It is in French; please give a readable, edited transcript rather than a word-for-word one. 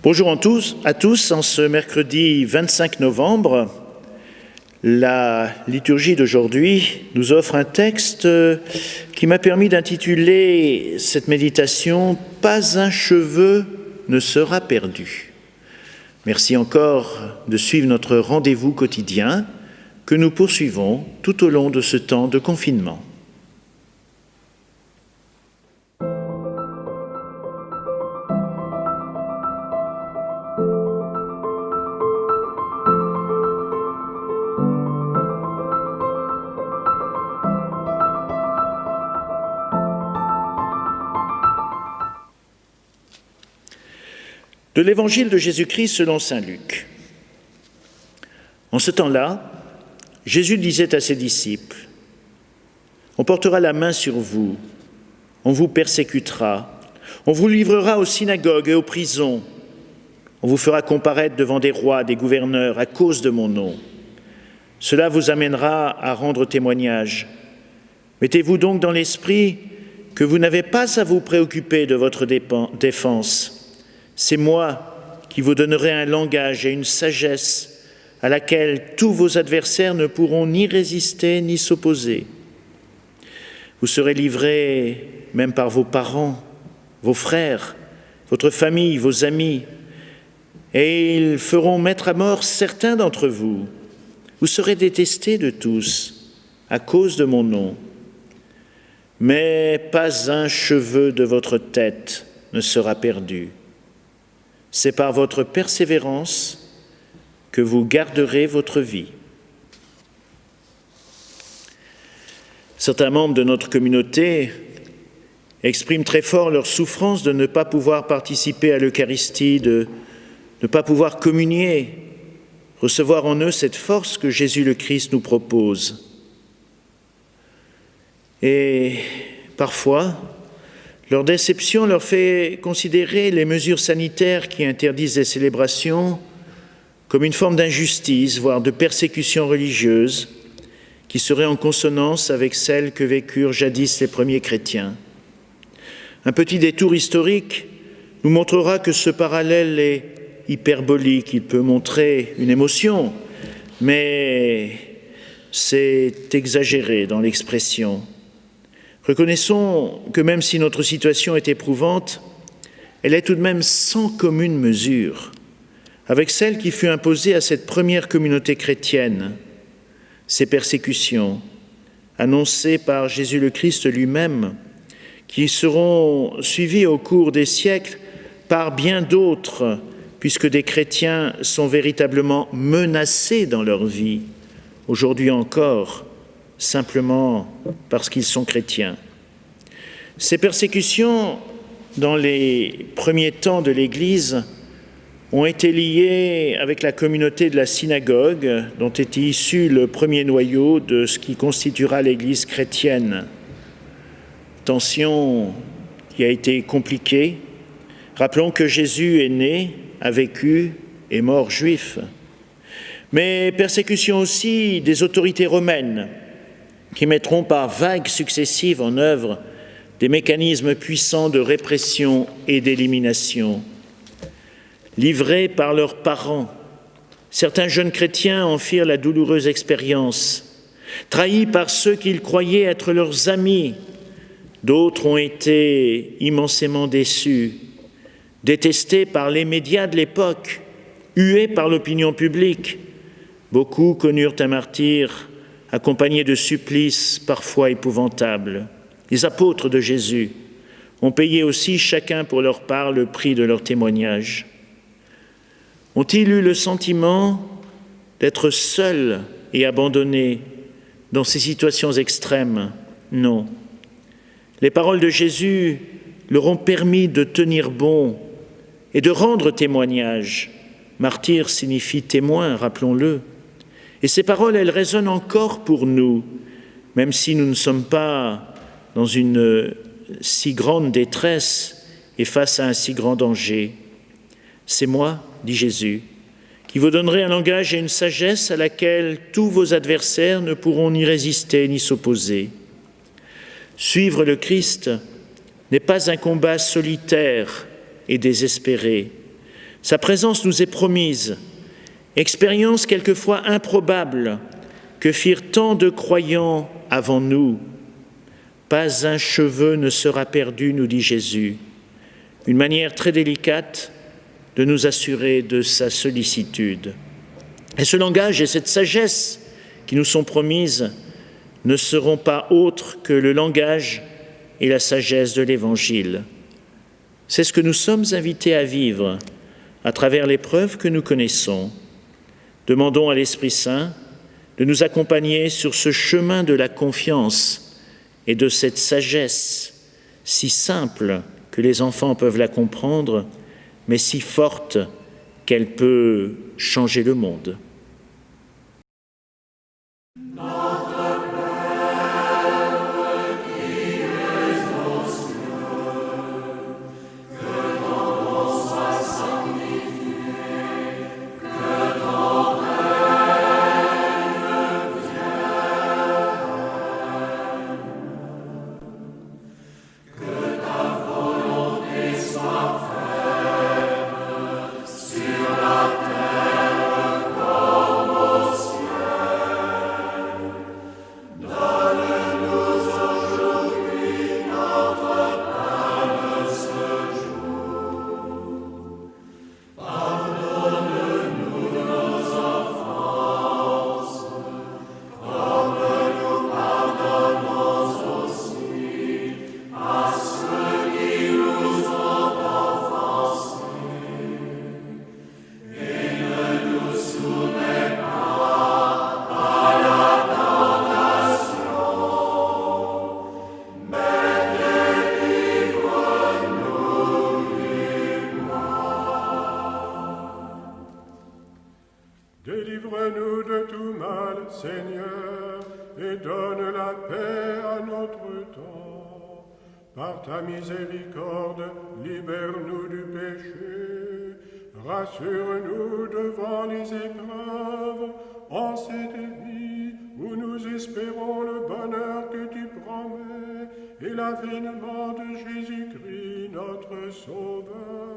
Bonjour à tous, en ce mercredi 25 novembre, la liturgie d'aujourd'hui nous offre un texte qui m'a permis d'intituler cette méditation « Pas un cheveu ne sera perdu ». Merci encore de suivre notre rendez-vous quotidien que nous poursuivons tout au long de ce temps de confinement. De l'évangile de Jésus-Christ selon saint Luc. En ce temps-là, Jésus disait à ses disciples : « On portera la main sur vous, on vous persécutera, on vous livrera aux synagogues et aux prisons, on vous fera comparaître devant des rois, des gouverneurs à cause de mon nom. Cela vous amènera à rendre témoignage. Mettez-vous donc dans l'esprit que vous n'avez pas à vous préoccuper de votre défense. C'est moi qui vous donnerai un langage et une sagesse à laquelle tous vos adversaires ne pourront ni résister ni s'opposer. Vous serez livrés même par vos parents, vos frères, votre famille, vos amis, et ils feront mettre à mort certains d'entre vous. Vous serez détestés de tous à cause de mon nom. Mais pas un cheveu de votre tête ne sera perdu. C'est par votre persévérance que vous garderez votre vie. » Certains membres de notre communauté expriment très fort leur souffrance de ne pas pouvoir participer à l'Eucharistie, de ne pas pouvoir communier, recevoir en eux cette force que Jésus le Christ nous propose. Et parfois, leur déception leur fait considérer les mesures sanitaires qui interdisent les célébrations comme une forme d'injustice, voire de persécution religieuse, qui serait en consonance avec celle que vécurent jadis les premiers chrétiens. Un petit détour historique nous montrera que ce parallèle est hyperbolique. Il peut montrer une émotion, mais c'est exagéré dans l'expression. Reconnaissons que même si notre situation est éprouvante, elle est tout de même sans commune mesure avec celle qui fut imposée à cette première communauté chrétienne. Ces persécutions, annoncées par Jésus le Christ lui-même, qui seront suivies au cours des siècles par bien d'autres, puisque des chrétiens sont véritablement menacés dans leur vie, aujourd'hui encore, simplement parce qu'ils sont chrétiens. Ces persécutions, dans les premiers temps de l'Église, ont été liées avec la communauté de la synagogue, dont était issu le premier noyau de ce qui constituera l'Église chrétienne. Tension qui a été compliquée. Rappelons que Jésus est né, a vécu, est mort juif. Mais persécution aussi des autorités romaines, qui mettront par vagues successives en œuvre des mécanismes puissants de répression et d'élimination. Livrés par leurs parents, certains jeunes chrétiens en firent la douloureuse expérience. Trahis par ceux qu'ils croyaient être leurs amis, d'autres ont été immensément déçus, détestés par les médias de l'époque, hués par l'opinion publique. Beaucoup connurent un martyre accompagnés de supplices parfois épouvantables. Les apôtres de Jésus ont payé aussi chacun pour leur part le prix de leur témoignage. Ont-ils eu le sentiment d'être seuls et abandonnés dans ces situations extrêmes ? Non. Les paroles de Jésus leur ont permis de tenir bon et de rendre témoignage. Martyr signifie témoin, rappelons-le. Et ces paroles, elles résonnent encore pour nous, même si nous ne sommes pas dans une si grande détresse et face à un si grand danger. C'est moi, dit Jésus, qui vous donnerai un langage et une sagesse à laquelle tous vos adversaires ne pourront ni résister ni s'opposer. Suivre le Christ n'est pas un combat solitaire et désespéré. Sa présence nous est promise, expérience quelquefois improbable que firent tant de croyants avant nous. Pas un cheveu ne sera perdu, nous dit Jésus. Une manière très délicate de nous assurer de sa sollicitude. Et ce langage et cette sagesse qui nous sont promises ne seront pas autres que le langage et la sagesse de l'Évangile. C'est ce que nous sommes invités à vivre à travers l'épreuve que nous connaissons. Demandons à l'Esprit Saint de nous accompagner sur ce chemin de la confiance et de cette sagesse si simple que les enfants peuvent la comprendre, mais si forte qu'elle peut changer le monde. Délivre-nous de tout mal, Seigneur, et donne la paix à notre temps. Par ta miséricorde, libère-nous du péché. Rassure-nous devant les épreuves, en cette vie où nous espérons le bonheur que tu promets et l'avènement de Jésus-Christ, notre Sauveur.